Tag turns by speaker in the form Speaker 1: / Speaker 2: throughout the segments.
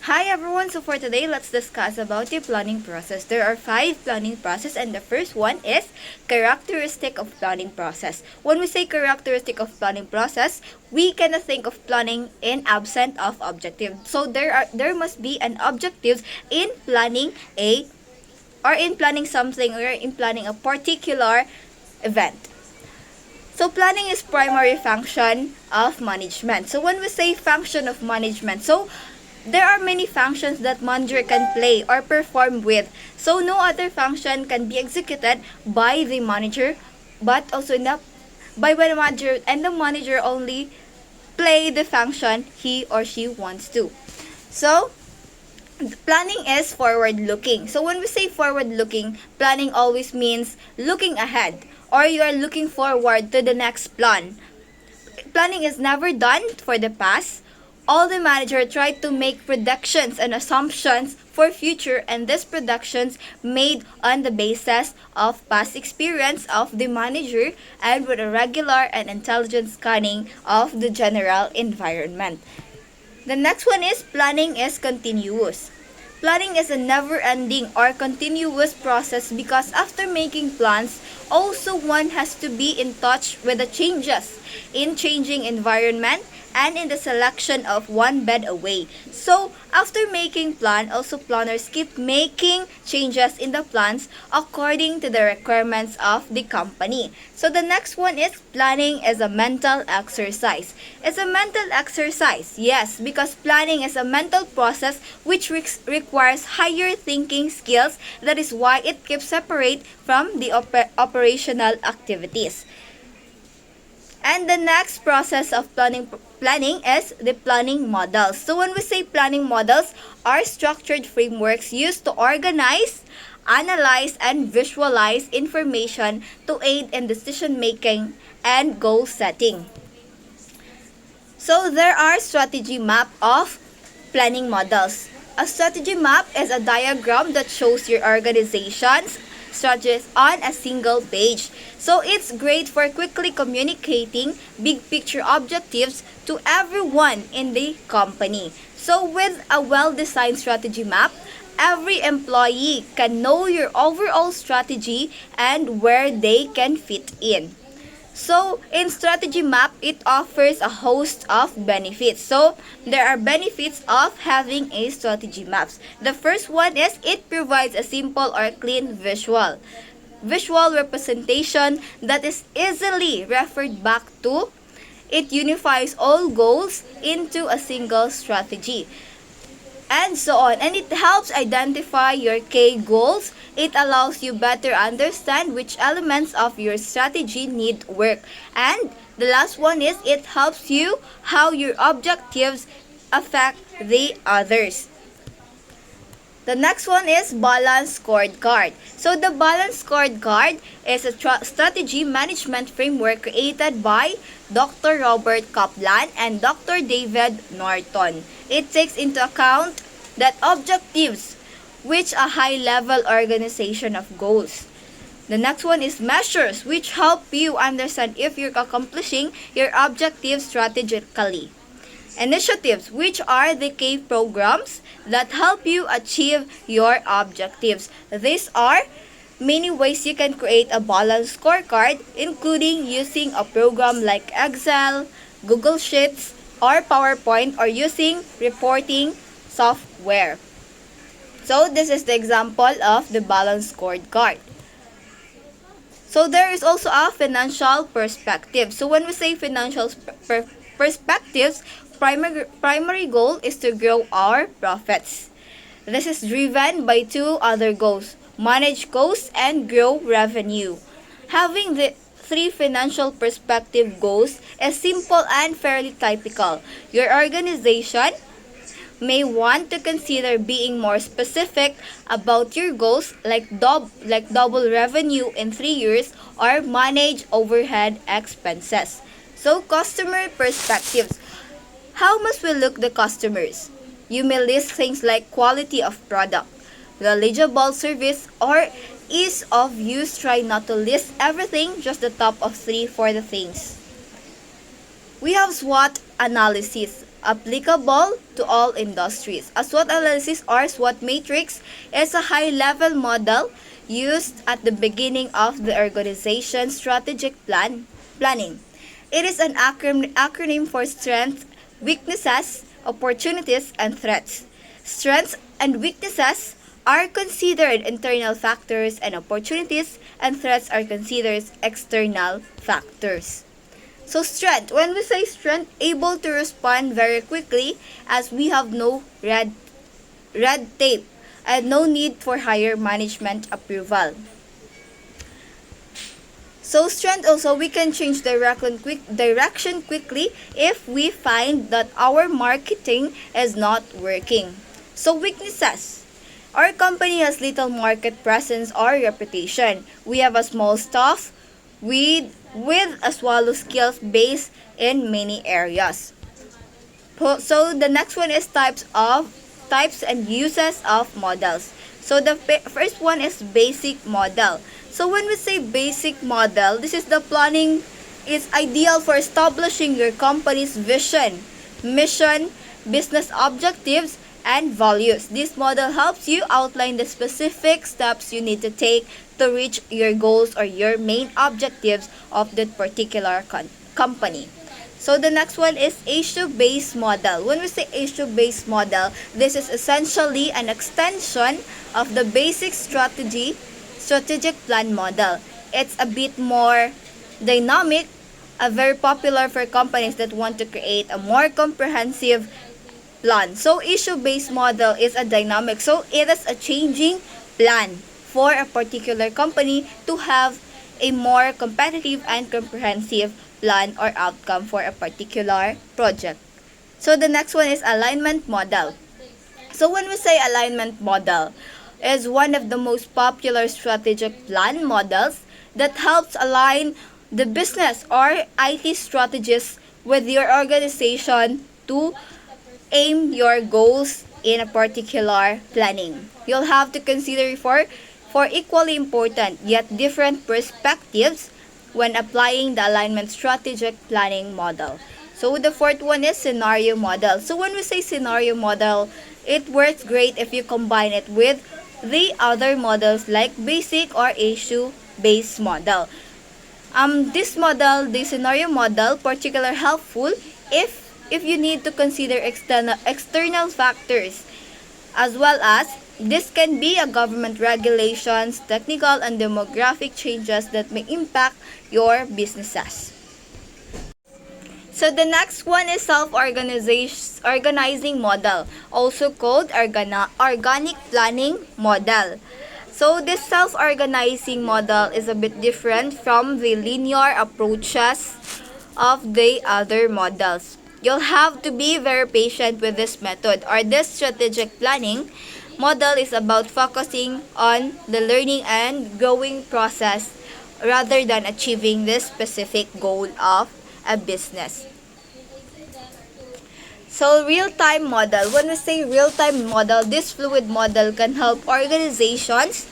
Speaker 1: Hi everyone, so for today, let's discuss about the planning process. There are 5 planning process and the first one is characteristic of planning process. When we say characteristic of planning process, we cannot think of planning in absent of objective. So there must be an objective in planning in planning something or in planning a particular event. So planning is primary function of management. So when we say function of management, so there are many functions that manager can play or perform with. So no other function can be executed by the manager, but also by the manager, and the manager only play the function he or she wants to. So planning is forward looking. So when we say forward looking, planning always means looking ahead or you are looking forward to the next plan. Planning is never done for the past. All the manager try to make predictions and assumptions for future, and these predictions made on the basis of past experience of the manager and with a regular and intelligent scanning of the general environment. The next one is planning is continuous. Planning is a never-ending or continuous process because after making plans, also one has to be in touch with the changes in changing environment and in the selection of one bed away. So, after making plan, also planners keep making changes in the plans according to the requirements of the company. So, the next one is planning is a mental exercise. It's a mental exercise, yes, because planning is a mental process which requires higher thinking skills. That is why it keeps separate from the operational activities. And the next process of planning is the planning models. So when we say planning models are structured frameworks used to organize, analyze, and visualize information to aid in decision making and goal setting. So there are strategy map of planning models. A strategy map is a diagram that shows your organization's strategies on a single page. So it's great for quickly communicating big picture objectives to everyone in the company. So with a well-designed strategy map, every employee can know your overall strategy and where they can fit in. So, in strategy map, it offers a host of benefits. So, there are benefits of having a strategy maps. The first one is it provides a simple or clean visual representation that is easily referred back to. It unifies all goals into a single strategy, and so on. And it helps identify your key goals. It allows you better understand which elements of your strategy need work. And the last one is it helps you how your objectives affect the others. The next one is balance scorecard. So the balance scorecard is a strategy management framework created by Dr. Robert Kaplan and Dr. David Norton. It takes into account that objectives which a high-level organization of goals. The next one is measures which help you understand if you're accomplishing your objectives strategically. Initiatives, which are the key programs that help you achieve your objectives. These are many ways you can create a balanced scorecard, including using a program like Excel, Google Sheets, or PowerPoint, or using reporting software. So this is the example of the balanced scorecard. So there is also a financial perspective. So when we say financial perspectives, primary goal is to grow our profits. This is driven by two other goals: manage costs and grow revenue. Having the three financial perspective goals is simple and fairly typical. Your organization may want to consider being more specific about your goals, like double revenue in 3 years or manage overhead expenses. So customer perspectives. How must we look the customers? You may list things like quality of product, knowledgeable service, or ease of use. Try not to list everything, just the top of 3 for the things. We have SWOT analysis. applicable to all industries. A SWOT analysis or SWOT matrix is a high-level model used at the beginning of the organization's strategic planning. It is an acronym for strengths, weaknesses, opportunities, and threats. Strengths and weaknesses are considered internal factors and opportunities and threats are considered external factors. So strength, when we say strength, able to respond very quickly as we have no red tape and no need for higher management approval. So strength also, we can change direction quickly if we find that our marketing is not working. So weaknesses. Our company has little market presence or reputation. We have a small staff with a swallow skills base in many areas. So the next one is types and uses of models. So the first one is basic model. So when we say basic model, this is the planning is ideal for establishing your company's vision, mission, business objectives, and values. This model helps you outline the specific steps you need to take to reach your goals or your main objectives of that particular company. So the next one is issue-based model. When we say issue-based model, this is essentially an extension of the basic strategic plan model. It's a bit more dynamic, very popular for companies that want to create a more comprehensive plan. So issue-based model is a dynamic. So it is a changing plan for a particular company to have a more competitive and comprehensive plan or outcome for a particular project. So the next one is alignment model. So when we say alignment model, is one of the most popular strategic plan models that helps align the business or IT strategies with your organization to aim your goals in a particular planning. You'll have to consider for equally important yet different perspectives when applying the alignment strategic planning model. So the fourth one is scenario model. So when we say scenario model, it works great if you combine it with the other models like basic or issue-based model. This model, the scenario model, particularly helpful if you need to consider external factors, as well as this can be a government regulations, technical and demographic changes that may impact your businesses. So the next one is self-organizing model, also called organic planning model. So this self-organizing model is a bit different from the linear approaches of the other models. You'll have to be very patient with this method or this strategic planning model is about focusing on the learning and growing process rather than achieving this specific goal of a business. So real-time model. When we say real-time model, this fluid model can help organizations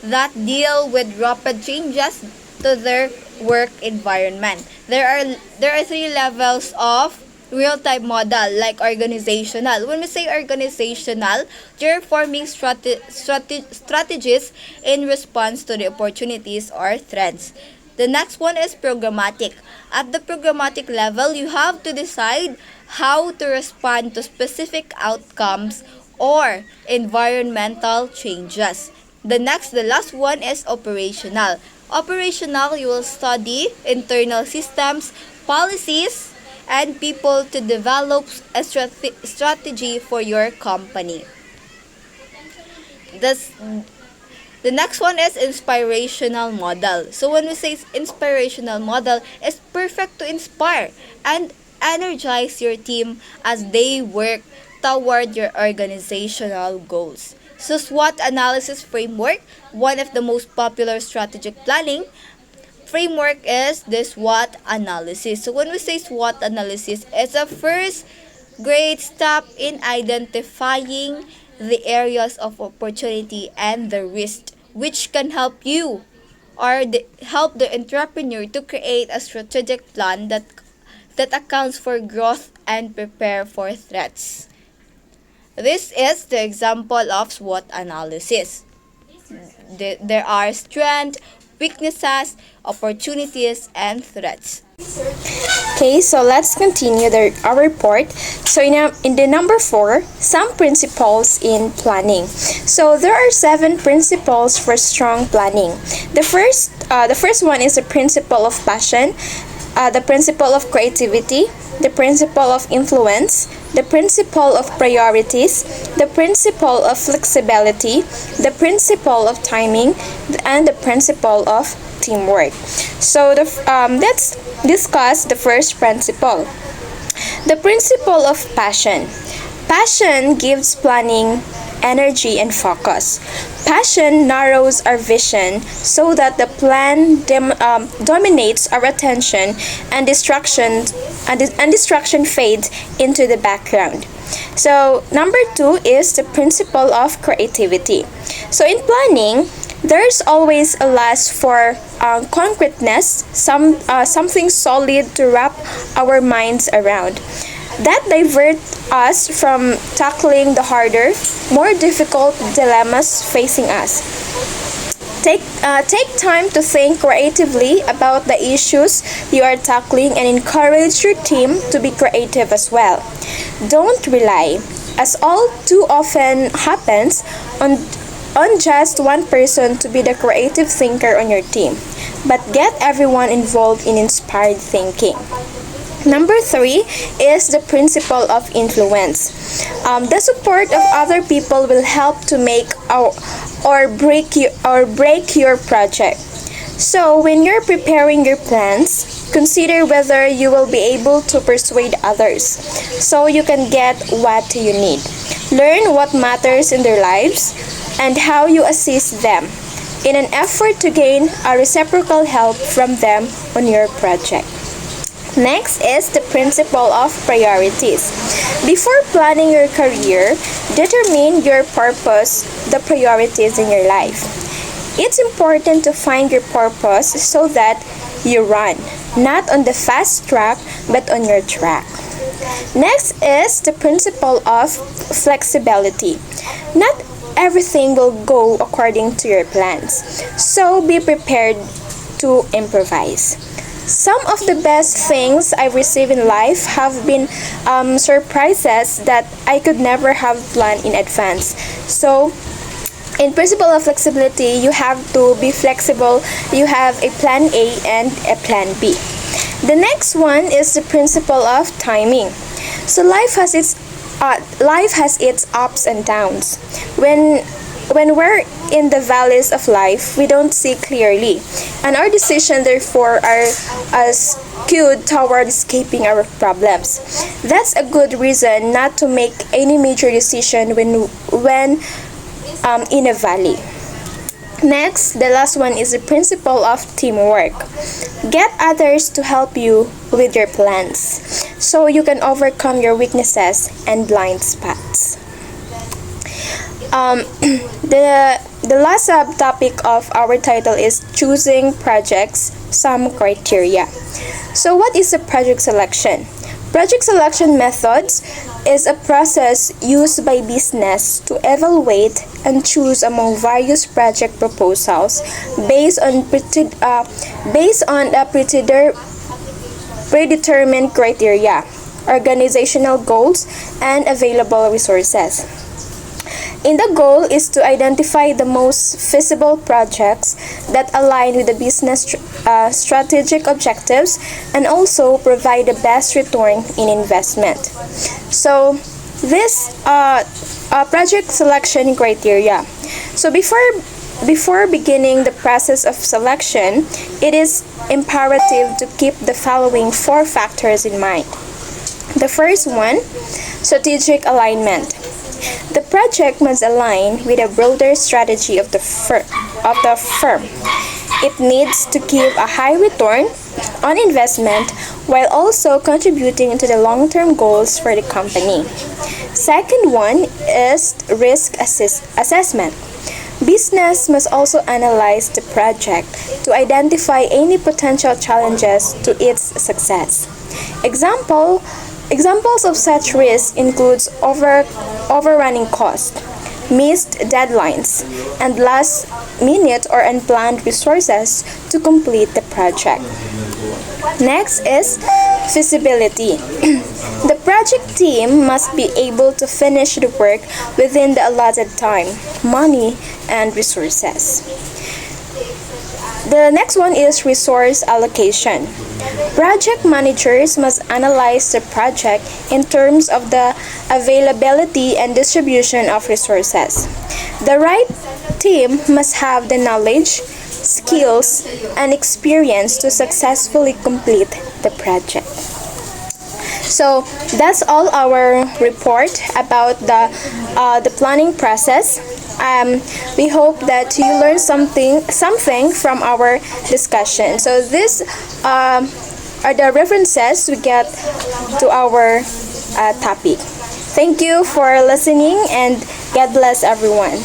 Speaker 1: that deal with rapid changes to their work environment. There are three levels of real-time model, like organizational. When we say organizational, you're forming strategies in response to the opportunities or threats. The next one is programmatic. At the programmatic level, you have to decide how to respond to specific outcomes or environmental changes. The last one is operational. Operational, you will study internal systems, policies, and people to develop a strategy for your company. The next one is inspirational model. So when we say inspirational model, it's perfect to inspire and energize your team as they work toward your organizational goals. So SWOT analysis framework, one of the most popular strategic planning framework is the SWOT analysis. So when we say SWOT analysis, it's a first great step in identifying the areas of opportunity and the risk, which can help you or help the entrepreneur to create a strategic plan that accounts for growth and prepare for threats. This is the example of SWOT analysis. There are strengths, weaknesses, opportunities, and threats.
Speaker 2: Okay, so let's continue our report. So in the number 4, some principles in planning. So there are 7 principles for strong planning. The first one is the principle of passion, the principle of creativity, the principle of influence, the principle of priorities, the principle of flexibility, the principle of timing, and the principle of teamwork. So let's discuss the first principle. The principle of passion. Passion gives planning energy and focus. Passion narrows our vision so that the plan dominates our attention and distraction fades into the background. So number 2 is the principle of creativity. So in planning, there's always a lust for concreteness, something solid to wrap our minds around. That diverts us from tackling the harder, more difficult dilemmas facing us. Take time to think creatively about the issues you are tackling and encourage your team to be creative as well. Don't rely, as all too often happens, on just one person to be the creative thinker on your team, but get everyone involved in inspired thinking. Number 3 is the principle of influence. The support of other people will help to make or break your project. So when you're preparing your plans, consider whether you will be able to persuade others so you can get what you need. Learn what matters in their lives and how you assist them in an effort to gain a reciprocal help from them on your project. Next is the principle of priorities. Before planning your career, determine your purpose, the priorities in your life. It's important to find your purpose so that you run, not on the fast track, but on your track. Next is the principle of flexibility. Not everything will go according to your plans, so be prepared to improvise. Some of the best things I've received in life have been surprises that I could never have planned in advance. So, in principle of flexibility, you have to be flexible. You have a plan A and a plan B. The next one is the principle of timing. So life has its ups and downs. When we're in the valleys of life, we don't see clearly, and our decisions therefore are skewed toward escaping our problems. That's a good reason not to make any major decision when in a valley. Next, the last one is the principle of teamwork. Get others to help you with your plans so you can overcome your weaknesses and blind spots. The last subtopic of our title is choosing projects, some criteria. So what is a project selection? Project selection methods is a process used by business to evaluate and choose among various project proposals based on predetermined criteria, organizational goals, and available resources. And the goal is to identify the most feasible projects that align with the business strategic objectives and also provide the best return in investment. So this project selection criteria. So before beginning the process of selection, it is imperative to keep the following 4 factors in mind. The first one, strategic alignment. The project must align with a broader strategy of the firm. It needs to give a high return on investment while also contributing to the long-term goals for the company. Second one is risk assessment. Business must also analyze the project to identify any potential challenges to its success. Example, Examples of such risk includes overrunning cost, missed deadlines, and last minute or unplanned resources to complete the project. Next is feasibility. The project team must be able to finish the work within the allotted time, money, and resources. The next one is resource allocation. Project managers must analyze the project in terms of the availability and distribution of resources. The right team must have the knowledge, skills, and experience to successfully complete the project. So that's all our report about the planning process. We hope that you learned something from our discussion. So these are the references we get to our topic. Thank you for listening, and God bless everyone.